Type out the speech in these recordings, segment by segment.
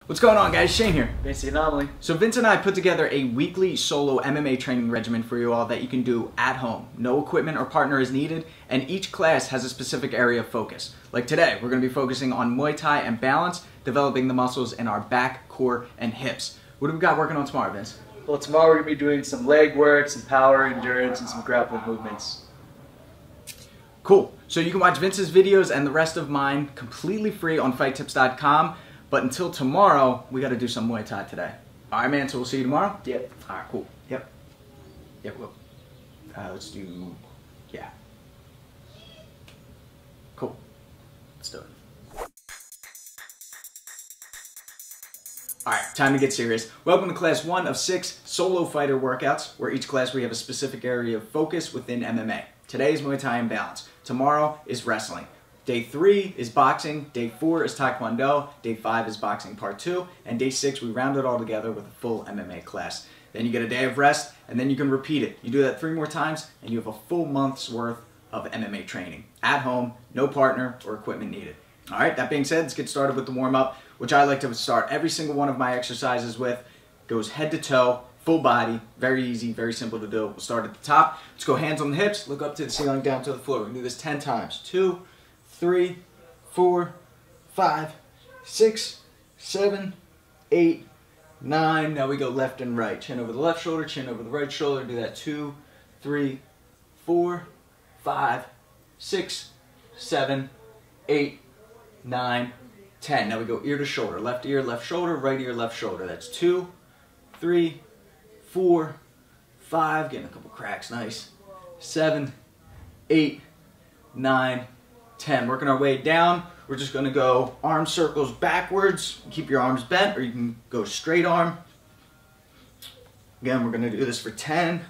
What's going on, guys? Shane here. Vince the Anomaly. So Vince and I put together a weekly solo MMA training regimen for you all that you can do at home. No equipment or partner is needed, and each class has a specific area of focus. Like today, we're going to be focusing on Muay Thai and balance, developing the muscles in our back, core, and hips. What do we got working on tomorrow, Vince? Well, tomorrow we're going to be doing some leg work, some power, endurance, and some grappling movements. Cool. So you can watch Vince's videos and the rest of mine completely free on fighttips.com. But until tomorrow, we got to do some Muay Thai today. All right, man. So we'll see you tomorrow? Yep. All right, cool. Yep. Yep, we'll. Let's do, yeah. Cool. Let's do it. All right, time to get serious. Welcome to class 1 of 6 solo fighter workouts, where each class we have a specific area of focus within MMA. Today is Muay Thai and balance. Tomorrow is wrestling. Day 3 is boxing, day 4 is Taekwondo, day 5 is boxing part 2, and day 6 we round it all together with a full MMA class. Then you get a day of rest, and then you can repeat it. You do that 3 more times, and you have a full month's worth of MMA training. At home, no partner or equipment needed. All right, that being said, let's get started with the warm-up, which I like to start every single one of my exercises with. Goes head to toe, full body, very easy, very simple to do. We'll start at the top. Let's go hands on the hips, look up to the ceiling, down to the floor. We can do this 10 times. 2, 3, 4, 5, 6, 7, 8, 9. Now we go left and right. Chin over the left shoulder, chin over the right shoulder. Do that 2, 3, 4, 5, 6, 7, 8, 9, 10. Now we go ear to shoulder. Left ear, left shoulder, right ear, left shoulder. That's 2, 3, 4, 5. Getting a couple cracks. Nice. 7, 8, 9, 10. Working our way down. We're just going to go arm circles backwards. Keep your arms bent, or you can go straight arm. Again, we're going to do this for 10.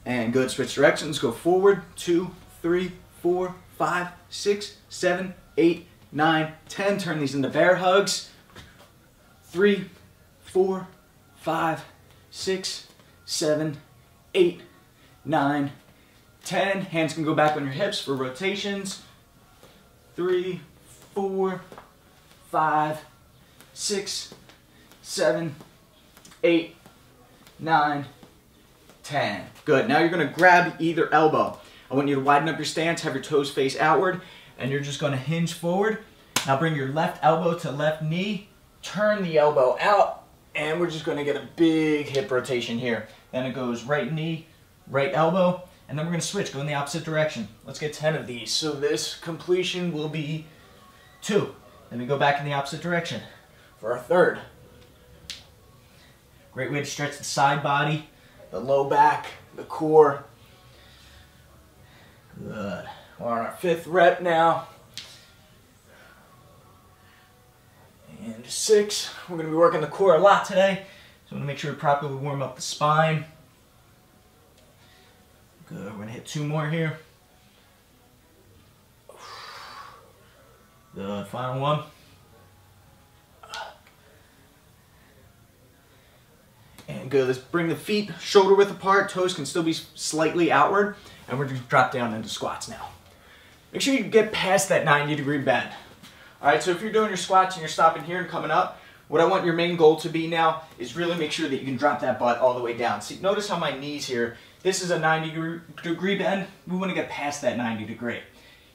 And good. Switch directions. Go forward. 2, 3, 4, 5, 6, 7, 8, 9, 10. Turn these into bear hugs. 3, 4, 5, 6, 7, 8, 9, 10. Hands can go back on your hips for rotations. 3, 4, 5, 6, 7, 8, 9, 10. Good. Now you're going to grab either elbow. I want you to widen up your stance, have your toes face outward, and you're just going to hinge forward. Now bring your left elbow to left knee, turn the elbow out, and we're just going to get a big hip rotation here. Then it goes right knee, right elbow, and then we're going to switch, go in the opposite direction. Let's get 10 of these. So this completion will be 2. Then we go back in the opposite direction for our third. Great way to stretch the side body, the low back, the core. Good. We're on our 5th rep now. And 6. We're going to be working the core a lot today, so I'm going to make sure we properly warm up the spine. Good. We're going to hit 2 more here. Good. Final one. And good. Let's bring the feet shoulder width apart. Toes can still be slightly outward. And we're just drop down into squats now. Make sure you get past that 90-degree bend. All right, so if you're doing your squats and you're stopping here and coming up, what I want your main goal to be now is really make sure that you can drop that butt all the way down. See, notice how my knees here, this is a 90-degree bend. We want to get past that 90-degree. You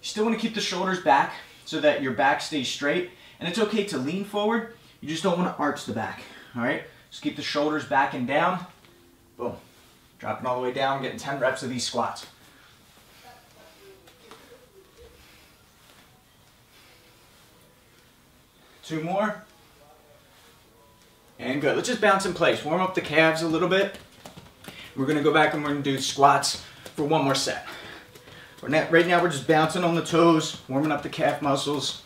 still want to keep the shoulders back so that your back stays straight. And it's okay to lean forward. You just don't want to arch the back. All right, just keep the shoulders back and down. Boom. Dropping all the way down, getting 10 reps of these squats. Two more. And good. Let's just bounce in place. Warm up the calves a little bit. We're going to go back and we're going to do squats for 1 more set. Right now we're just bouncing on the toes, warming up the calf muscles.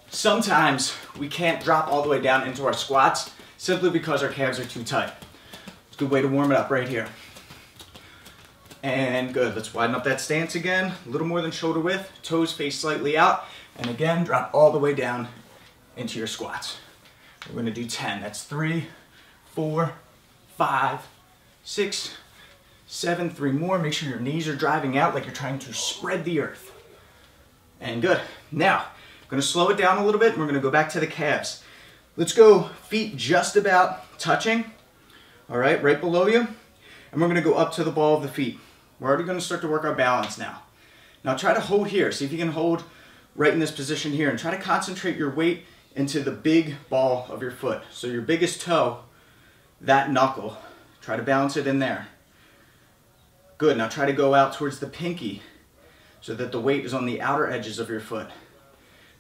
Sometimes we can't drop all the way down into our squats simply because our calves are too tight. It's a good way to warm it up right here. And good. Let's widen up that stance again. A little more than shoulder width. Toes face slightly out. And again, drop all the way down into your squats. We're going to do 10. That's 3, 4, 5, 6, 7. 3 more. Make sure your knees are driving out like you're trying to spread the earth. And good. Now, going to slow it down a little bit and we're going to go back to the calves. Let's go feet just about touching, all right, right below you. And we're going to go up to the ball of the feet. We're already going to start to work our balance now. Now try to hold here. See if you can hold right in this position here and try to concentrate your weight into the big ball of your foot. So your biggest toe, that knuckle, try to balance it in there. Good, now try to go out towards the pinky so that the weight is on the outer edges of your foot.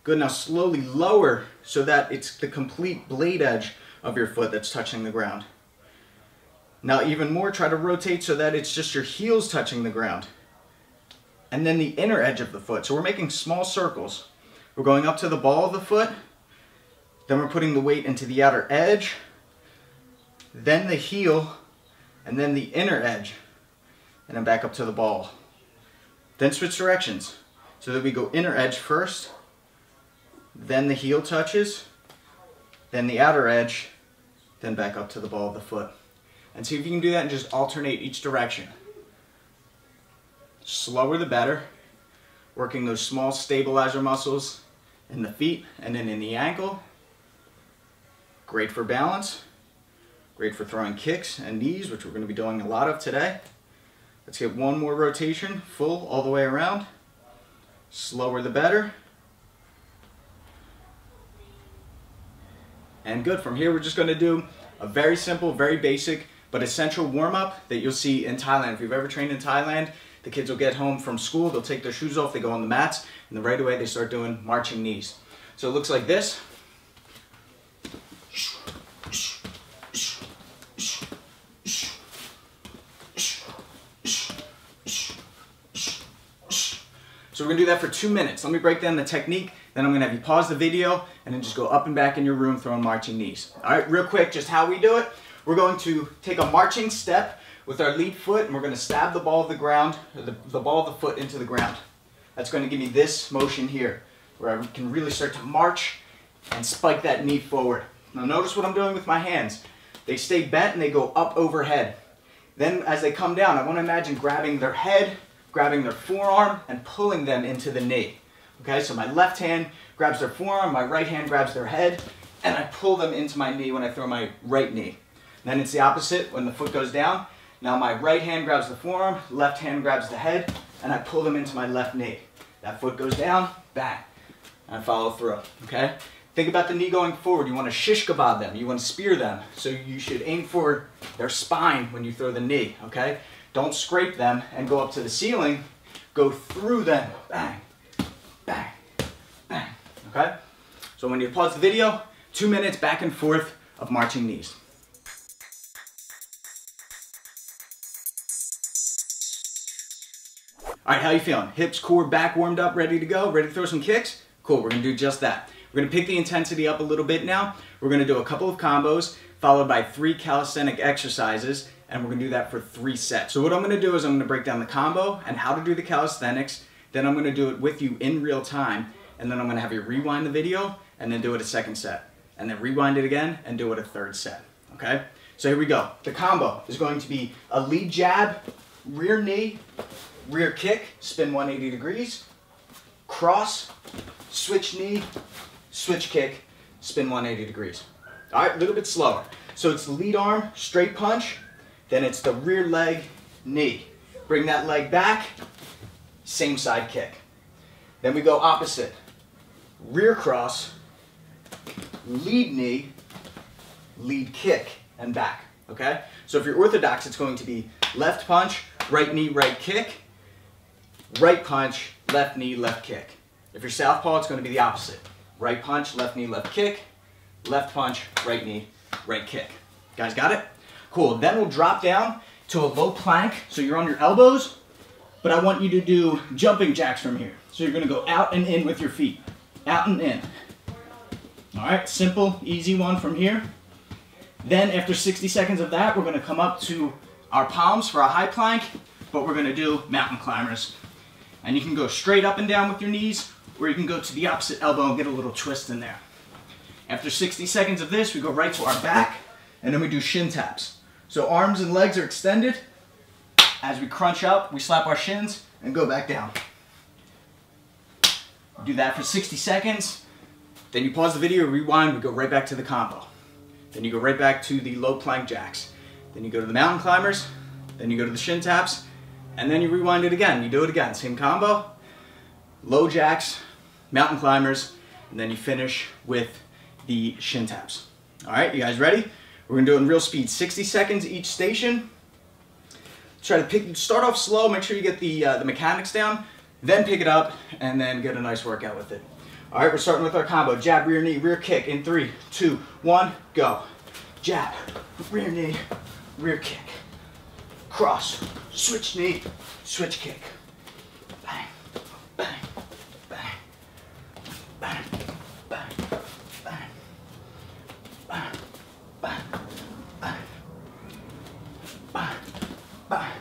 Good, now slowly lower so that it's the complete blade edge of your foot that's touching the ground. Now even more, try to rotate so that it's just your heels touching the ground. And then the inner edge of the foot. So we're making small circles. We're going up to the ball of the foot, then we're putting the weight into the outer edge, then the heel, and then the inner edge, and then back up to the ball. Then switch directions so that we go inner edge first, then the heel touches, then the outer edge, then back up to the ball of the foot. And see if you can do that and just alternate each direction. Slower the better, working those small stabilizer muscles in the feet and then in the ankle. Great for balance, great for throwing kicks and knees, which we're going to be doing a lot of today. Let's get one more rotation, full all the way around. Slower the better. And good, from here we're just going to do a very simple, very basic, but essential warm-up that you'll see in Thailand. If you've ever trained in Thailand, the kids will get home from school, they'll take their shoes off, they go on the mats, and then right away they start doing marching knees. So it looks like this. So we're going to do that for 2 minutes. Let me break down the technique, then I'm going to have you pause the video and then just go up and back in your room throwing marching knees. All right, real quick, just how we do it. We're going to take a marching step with our lead foot and we're going to stab the ball of the ground, or the ball of the foot into the ground. That's going to give me this motion here, where I can really start to march and spike that knee forward. Now notice what I'm doing with my hands. They stay bent and they go up overhead. Then as they come down, I want to imagine grabbing their head, grabbing their forearm, and pulling them into the knee. Okay, so my left hand grabs their forearm, my right hand grabs their head, and I pull them into my knee when I throw my right knee. Then it's the opposite when the foot goes down. Now my right hand grabs the forearm, left hand grabs the head, and I pull them into my left knee. That foot goes down, bang, and I follow through, okay? Think about the knee going forward. You want to shish kebab them, you want to spear them. So you should aim for their spine when you throw the knee, okay? Don't scrape them and go up to the ceiling. Go through them, bang, bang, bang, okay? So when you pause the video, 2 minutes back and forth of marching knees. All right, how you feeling? Hips, core, back warmed up, ready to go? Ready to throw some kicks? Cool, we're gonna do just that. We're gonna pick the intensity up a little bit now. We're gonna do a couple of combos, followed by 3 calisthenic exercises, and we're gonna do that for 3 sets. So what I'm gonna do is I'm gonna break down the combo and how to do the calisthenics, then I'm gonna do it with you in real time, and then I'm gonna have you rewind the video, and then do it a 2nd set. And then rewind it again, and do it a 3rd set, okay? So here we go. The combo is going to be a lead jab, rear knee, rear kick, spin 180 degrees, cross, switch knee, switch kick, spin 180 degrees. All right, a little bit slower. So it's the lead arm, straight punch, then it's the rear leg, knee. Bring that leg back, same side kick. Then we go opposite. Rear cross, lead knee, lead kick, and back, okay? So if you're orthodox, it's going to be left punch, right knee, right kick, right punch, left knee, left kick. If you're southpaw, it's going to be the opposite. Right punch, left knee, left kick, left punch, right knee, right kick. Guys got it? Cool. Then we'll drop down to a low plank. So you're on your elbows, but I want you to do jumping jacks from here. So you're going to go out and in with your feet. Out and in. All right, simple, easy one from here. Then after 60 seconds of that, we're going to come up to our palms for a high plank, but we're going to do mountain climbers. And you can go straight up and down with your knees, or you can go to the opposite elbow and get a little twist in there. After 60 seconds of this, we go right to our back, and then we do shin taps. So arms and legs are extended. As we crunch up, we slap our shins and go back down. Do that for 60 seconds. Then you pause the video, rewind, we go right back to the combo. Then you go right back to the low plank jacks. Then you go to the mountain climbers, then you go to the shin taps, and then you rewind it again. You do it again, same combo, low jacks, mountain climbers, and then you finish with the shin taps. All right, you guys ready? We're gonna do it in real speed, 60 seconds each station. Try to start off slow, make sure you get the mechanics down, then pick it up, and then get a nice workout with it. All right, we're starting with our combo. Jab, rear knee, rear kick in 3, 2, 1, go. Jab, rear knee, rear kick. Cross, switch knee, switch kick. Bang, bang, bang, bang, bang, bang, bang, bang, bang, bang, bang.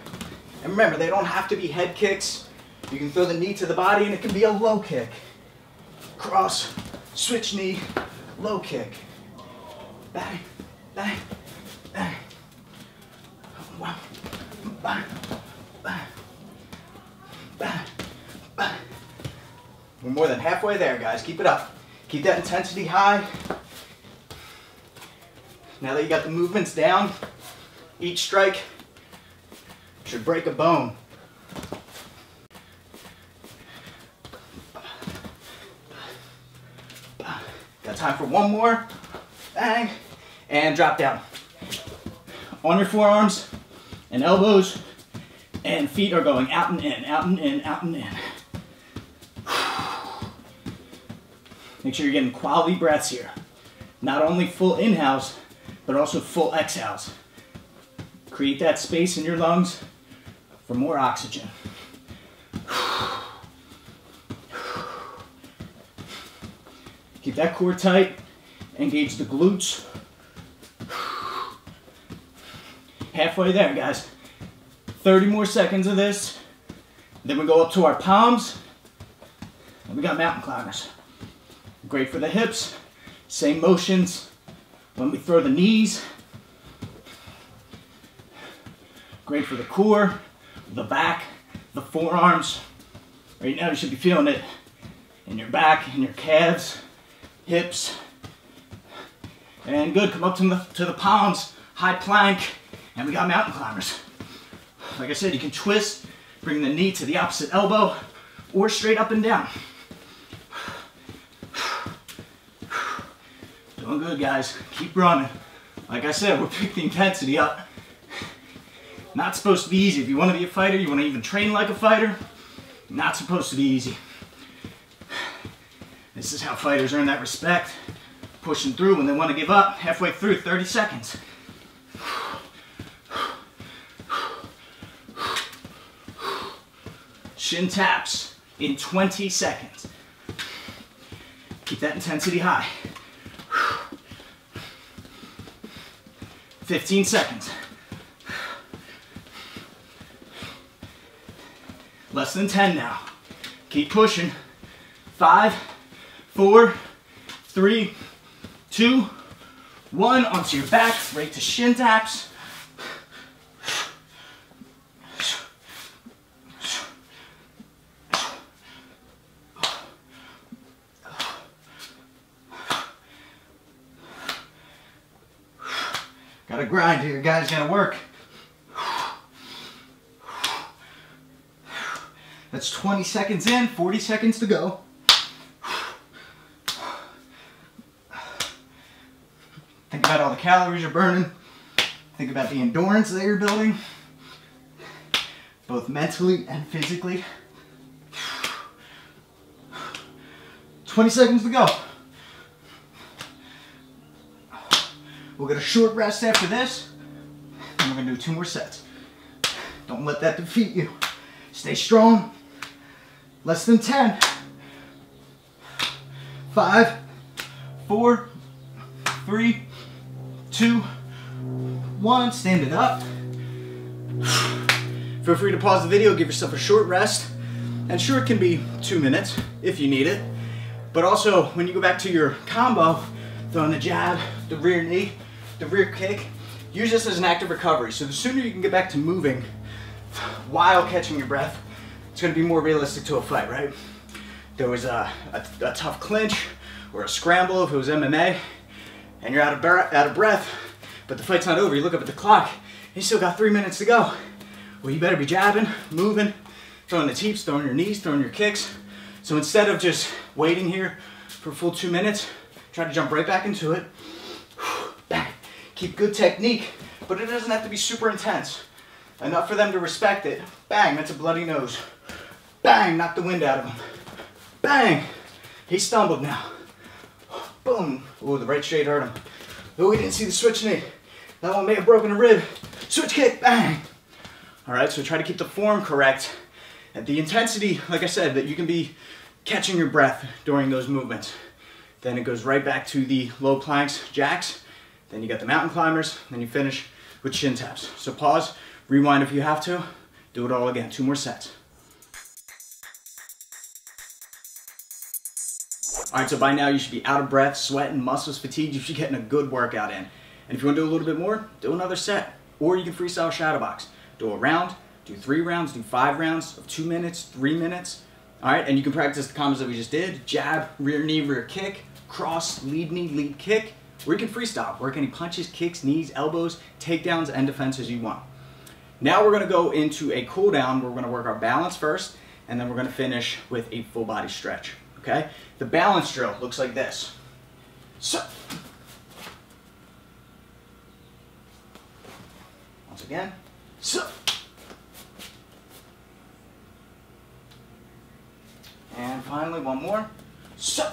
And remember, they don't have to be head kicks. You can throw the knee to the body and it can be a low kick. Cross, switch knee, low kick. Bang, bang, bang. Wow. Bang, bang, bang, bang. We're more than halfway there, guys. Keep it up. Keep that intensity high. Now that you got the movements down, each strike should break a bone. Got time for one more. Bang. And drop down. On your forearms and elbows and feet are going out and in, out and in, out and in. Make sure you're getting quality breaths here. Not only full inhales, but also full exhales. Create that space in your lungs for more oxygen. Keep that core tight, engage the glutes. Halfway there, guys. 30 more seconds of this. Then we go up to our palms. And we got mountain climbers. Great for the hips. Same motions when we throw the knees. Great for the core, the back, the forearms. Right now you should be feeling it in your back, in your calves, hips. And good, come up to the palms, high plank, and we got mountain climbers. Like I said, you can twist, bring the knee to the opposite elbow, or straight up and down. Doing good, guys. Keep running. Like I said, we'll pick the intensity up. Not supposed to be easy. If you want to be a fighter, you want to even train like a fighter, not supposed to be easy. This is how fighters earn that respect. Pushing through when they want to give up. Halfway through, 30 seconds. Shin taps in 20 seconds. Keep that intensity high. 15 seconds. Less than 10 now. Keep pushing. 5, 4, 3, 2, 1. Onto your back, right to shin taps. Gotta grind here, guys. Gotta work. That's 20 seconds in, 40 seconds to go. Think about all the calories you're burning. Think about the endurance that you're building, both mentally and physically. 20 seconds to go. We'll get a short rest after this, and we're gonna do 2 more sets. Don't let that defeat you. Stay strong. Less than 10. 5, 4, 3, 2, 1. Stand it up. Feel free to pause the video, give yourself a short rest. And sure, it can be 2 minutes if you need it. But also, when you go back to your combo, throwing the jab, the rear knee, the rear kick, use this as an active recovery. So the sooner you can get back to moving while catching your breath, it's going to be more realistic to a fight, right? There was a tough clinch, or a scramble if it was MMA, and you're out of breath, but the fight's not over. You look up at the clock, you still got 3 minutes to go. Well, you better be jabbing, moving, throwing the teeps, throwing your knees, throwing your kicks. So instead of just waiting here for a full 2 minutes, try to jump right back into it. Bang. Keep good technique, but it doesn't have to be super intense. Enough for them to respect it. Bang, that's a bloody nose. Bang, knock the wind out of him. Bang, he stumbled now. Boom. Ooh, the right straight hurt him. Ooh, we didn't see the switch knee. That one may have broken a rib. Switch kick, bang. All right, so try to keep the form correct. At the intensity, like I said, that you can be catching your breath during those movements. Then it goes right back to the low planks, jacks. Then you got the mountain climbers. Then you finish with shin taps. So pause, rewind if you have to. Do it all again, 2 more sets. All right, so by now you should be out of breath, sweating, muscles fatigued. You should be getting a good workout in. And if you want to do a little bit more, do another set. Or you can freestyle shadow box. Do a round, do 3 rounds, do 5 rounds of 2 minutes, 3 minutes. All right, and you can practice the combos that we just did. Jab, rear knee, rear kick, cross, lead knee, lead kick. Or you can freestyle, work any punches, kicks, knees, elbows, takedowns, and defenses you want. Now we're gonna go into a cool down where we're gonna work our balance first, and then we're gonna finish with a full body stretch, okay? The balance drill looks like this. So, once again, so. And finally, one more, so.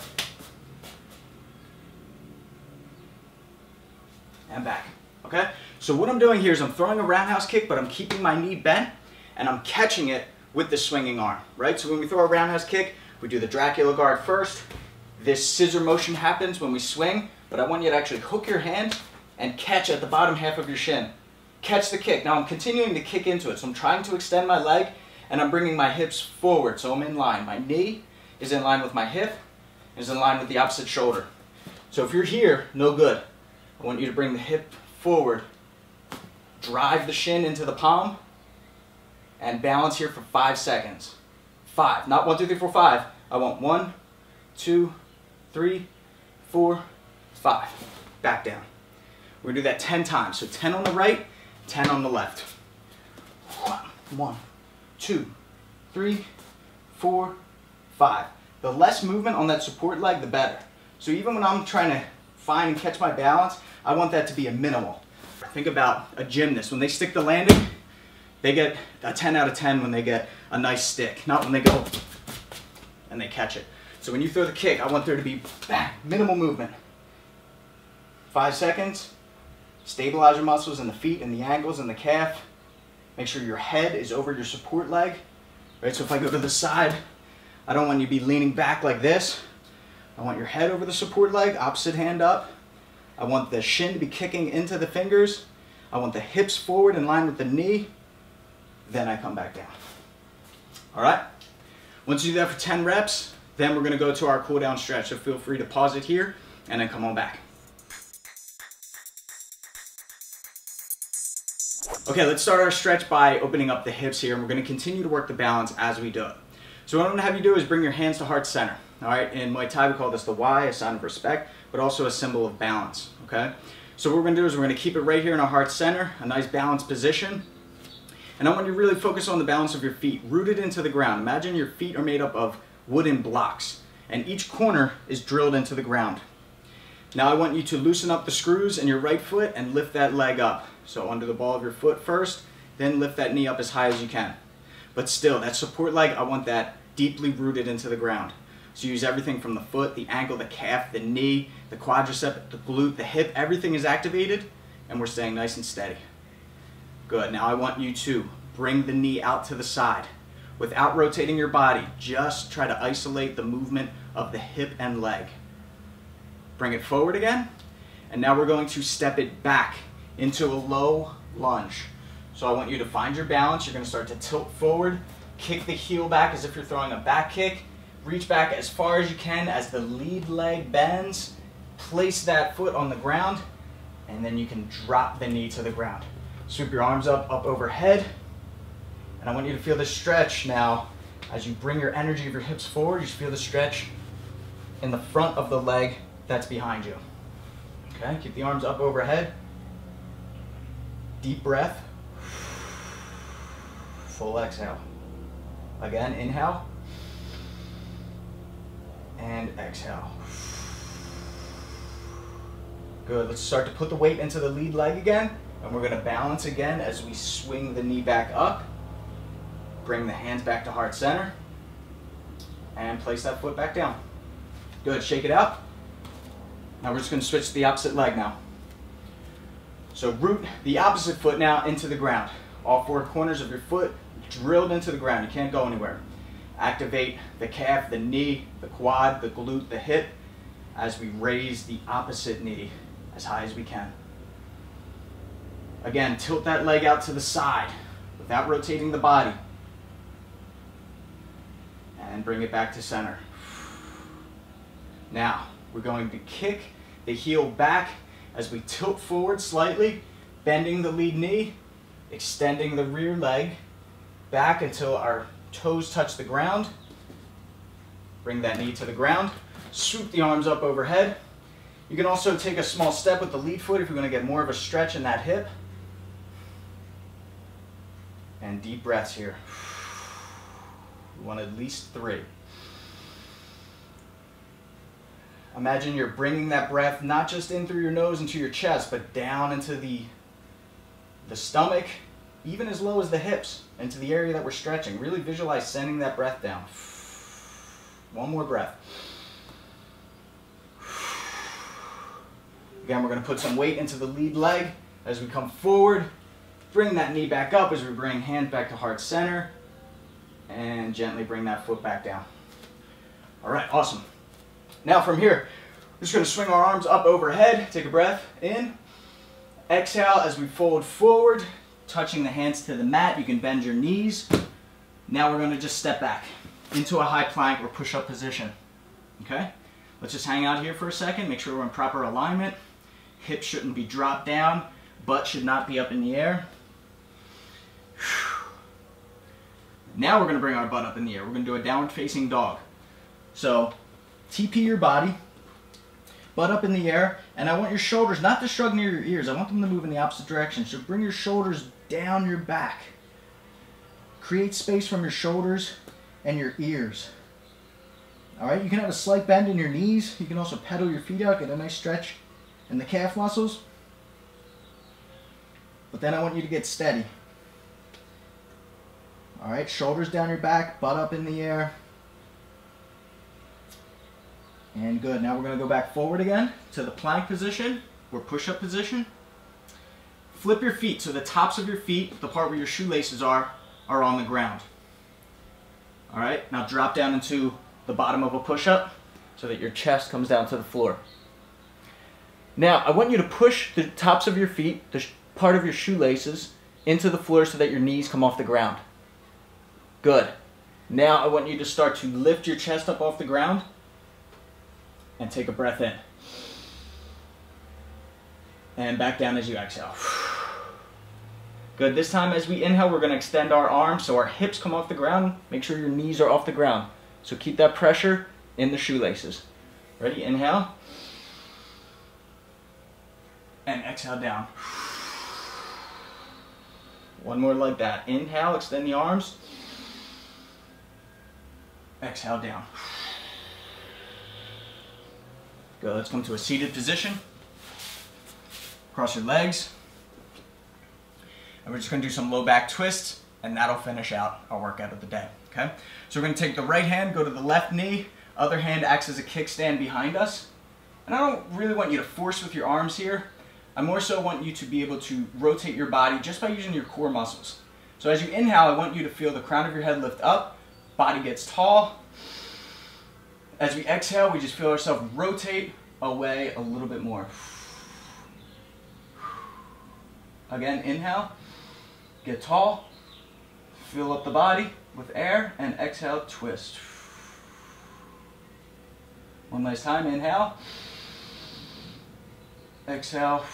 And back, okay? So what I'm doing here is I'm throwing a roundhouse kick, but I'm keeping my knee bent, and I'm catching it with the swinging arm, right? So when we throw a roundhouse kick, we do the Dracula guard first. This scissor motion happens when we swing, but I want you to actually hook your hand and catch at the bottom half of your shin. Catch the kick. Now I'm continuing to kick into it, so I'm trying to extend my leg, and I'm bringing my hips forward, so I'm in line. My knee is in line with my hip, is in line with the opposite shoulder. So if you're here, no good. I want you to bring the hip forward, drive the shin into the palm, and balance here for 5 seconds. 5, not 1, 2, 3, 4, 5. I want 1, 2, 3, 4, 5. Back down. We're gonna do that 10 times. So 10 on the right, 10 on the left. 1, 2, 3, 4, 5. The less movement on that support leg, the better. So even when I'm trying to find and catch my balance, I want that to be a minimal. Think about a gymnast. When they stick the landing, they get a 10 out of 10 when they get a nice stick, not when they go and they catch it. So when you throw the kick, I want there to be bang, minimal movement. 5 seconds. Stabilize your muscles in the feet and the ankles and the calf. Make sure your head is over your support leg. Right? So if I go to the side, I don't want you to be leaning back like this. I want your head over the support leg, opposite hand up. I want the shin to be kicking into the fingers. I want the hips forward in line with the knee. Then I come back down. All right? Once you do that for 10 reps, then we're gonna go to our cool down stretch. So feel free to pause it here and then come on back. Okay, let's start our stretch by opening up the hips here, and we're gonna continue to work the balance as we do it. So what I'm gonna have you do is bring your hands to heart center. All right, in Muay Thai we call this the Y, a sign of respect, but also a symbol of balance, okay? So what we're gonna do is we're gonna keep it right here in our heart center, a nice balanced position. And I want you to really focus on the balance of your feet, rooted into the ground. Imagine your feet are made up of wooden blocks, and each corner is drilled into the ground. Now I want you to loosen up the screws in your right foot and lift that leg up. So under the ball of your foot first, then lift that knee up as high as you can. But still, that support leg, I want that deeply rooted into the ground. So use everything from the foot, the ankle, the calf, the knee, the quadricep, the glute, the hip, everything is activated, and we're staying nice and steady. Good, now I want you to bring the knee out to the side. Without rotating your body, just try to isolate the movement of the hip and leg. Bring it forward again, and now we're going to step it back into a low lunge. So I want you to find your balance. You're going to start to tilt forward, kick the heel back as if you're throwing a back kick, reach back as far as you can as the lead leg bends, place that foot on the ground, and then you can drop the knee to the ground. Sweep your arms up overhead, and I want you to feel the stretch now. As you bring your energy of your hips forward, you feel the stretch in the front of the leg that's behind you. Okay, keep the arms up overhead. Deep breath. Full exhale. Again, inhale. And exhale. Good, let's start to put the weight into the lead leg again. And we're gonna balance again as we swing the knee back up. Bring the hands back to heart center. And place that foot back down. Good, shake it out. Now we're just gonna switch to the opposite leg now. So root the opposite foot now into the ground. All four corners of your foot drilled into the ground. You can't go anywhere. Activate the calf, the knee, the quad, the glute, the hip as we raise the opposite knee as high as we can. Again, tilt that leg out to the side without rotating the body. And bring it back to center. Now, we're going to kick the heel back as we tilt forward slightly, bending the lead knee, extending the rear leg back until our toes touch the ground. Bring that knee to the ground. Swoop the arms up overhead. You can also take a small step with the lead foot if you're going to get more of a stretch in that hip. And deep breaths here. We want at least 3. Imagine you're bringing that breath not just in through your nose into your chest, but down into the stomach, even as low as the hips, into the area that we're stretching. Really visualize sending that breath down. One more breath. Again, we're going to put some weight into the lead leg as we come forward. Bring that knee back up as we bring hands back to heart center. And gently bring that foot back down. All right, awesome. Now from here, we're just going to swing our arms up overhead. Take a breath in. Exhale as we fold forward, touching the hands to the mat. You can bend your knees. Now we're going to just step back into a high plank or push-up position. Okay? Let's just hang out here for a second. Make sure we're in proper alignment. Hips shouldn't be dropped down. Butt should not be up in the air. Now we're going to bring our butt up in the air. We're going to do a downward facing dog. So TP your body, butt up in the air, and I want your shoulders not to shrug near your ears. I want them to move in the opposite direction. So bring your shoulders down your back. Create space from your shoulders and your ears. All right, you can have a slight bend in your knees. You can also pedal your feet out, get a nice stretch in the calf muscles. But then I want you to get steady. All right, shoulders down your back, butt up in the air. And good. Now we're going to go back forward again to the plank position or push-up position. Flip your feet so the tops of your feet, the part where your shoelaces are on the ground. All right, now drop down into the bottom of a push-up so that your chest comes down to the floor. Now, I want you to push the tops of your feet, the part of your shoelaces, into the floor so that your knees come off the ground. Good. Now I want you to start to lift your chest up off the ground and take a breath in. And back down as you exhale. Good. This time as we inhale, we're going to extend our arms so our hips come off the ground. Make sure your knees are off the ground. So keep that pressure in the shoelaces. Ready? Inhale. And exhale down. One more like that. Inhale, extend the arms. Exhale down. Good. Let's come to a seated position. Cross your legs. And we're just going to do some low back twists, and that'll finish out our workout of the day. Okay? So we're going to take the right hand, go to the left knee. Other hand acts as a kickstand behind us. And I don't really want you to force with your arms here. I more so want you to be able to rotate your body just by using your core muscles. So as you inhale, I want you to feel the crown of your head lift up, body gets tall. As we exhale, we just feel ourselves rotate away a little bit more. Again, inhale, get tall, fill up the body with air, and exhale, twist. One last time, inhale, exhale,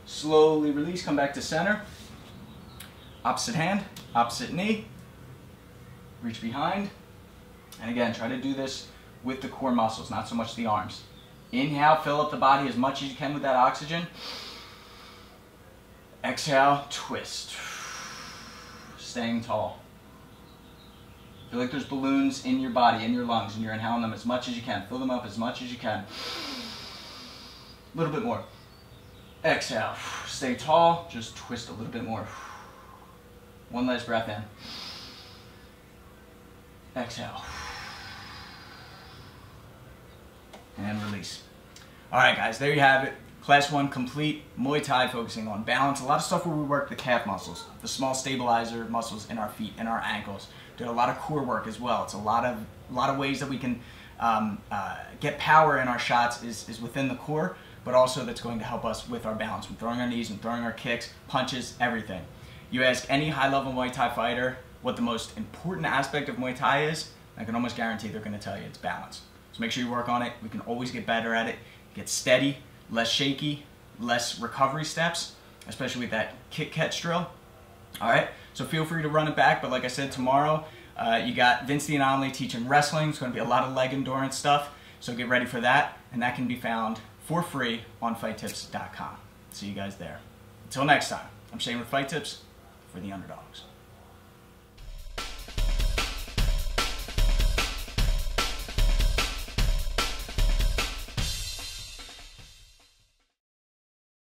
slowly release, come back to center. Opposite hand, opposite knee, reach behind, And again, try to do this with the core muscles, not so much the arms. Inhale, fill up the body as much as you can with that oxygen. Exhale, twist. Staying tall. Feel like there's balloons in your body, in your lungs, and you're inhaling them as much as you can. Fill them up as much as you can. A little bit more. Exhale. Stay tall, just twist a little bit more. One last breath in. Exhale. And release. All right, guys, there you have it. Class 1 complete, Muay Thai, focusing on balance. A lot of stuff where we work the calf muscles, the small stabilizer muscles in our feet and our ankles. Did a lot of core work as well. It's a lot of ways that we can get power in our shots is within the core, but also that's going to help us with our balance. We're throwing our knees and throwing our kicks, punches, everything. You ask any high-level Muay Thai fighter what the most important aspect of Muay Thai is, I can almost guarantee they're going to tell you it's balance. So make sure you work on it. We can always get better at it. Get steady, less shaky, less recovery steps, especially with that kick catch drill. All right, so feel free to run it back. But like I said, tomorrow you got Vince the Anomaly teaching wrestling. It's going to be a lot of leg endurance stuff. So get ready for that. And that can be found for free on fighttips.com. See you guys there. Until next time, I'm Shane with Fight Tips for the Underdogs.